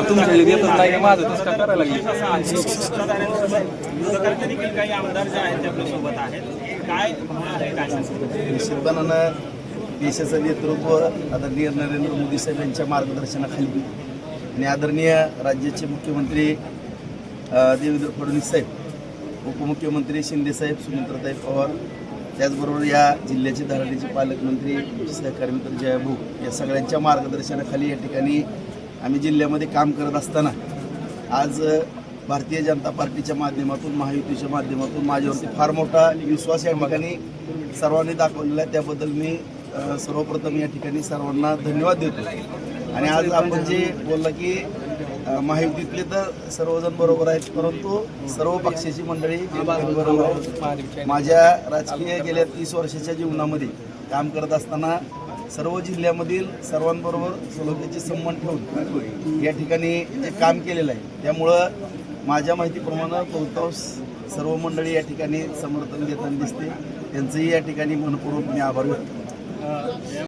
तुमच्या येतच नाही माझं तसं काय करायला लागले. विरोधकांचे देखील काही आमदार जे आहेत ते आपल्यासोबत आहेत. काय भावना आहे, काय सांगतात? निश्चितपणानं देशाचं नेतृत्व आदरणीय नरेंद्र मोदी साहेब यांच्या मार्गदर्शनाखाली आणि आदरणीय राज्याचे मुख्यमंत्री देवेंद्र फडणवीस साहेब, उपमुख्यमंत्री शिंदेसाहेब, सुमित्राताई पवार, त्याचबरोबर या जिल्ह्याचे धडाडीचे पालकमंत्री, सहकारी मित्र जयाभाऊ या सगळ्यांच्या मार्गदर्शनाखाली या ठिकाणी आम्ही जिल्ह्यामध्ये काम करत असताना आज भारतीय जनता पार्टीच्या माध्यमातून, महायुतीच्या माध्यमातून माझ्यावरती फार मोठा विश्वास या ठिकाणी सर्वांनी दाखवलेला आहे. त्याबद्दल मी सर्वप्रथम या ठिकाणी सर्वांना धन्यवाद देतो. आणि आज आपण जे बोलला की महायुतीतले तर सर्वजण बरोबर आहेत, परंतु सर्व पक्षाची मंडळी बरोबर आहेत. माझ्या राजकीय गेल्या 30 वर्षाच्या जीवनामध्ये काम करत असताना सर्व जिल्ह्यामधील सर्वांबरोबर सलोख्याचे संबंध ठेवून या ठिकाणी जे काम केलेलं आहे, त्यामुळं माझ्या माहितीप्रमाणे बहुतांश सर्व मंडळी या ठिकाणी समर्थन देताना दिसते. त्यांचंही या ठिकाणी मनपूर्वक मी आभार व्यक्त करतो.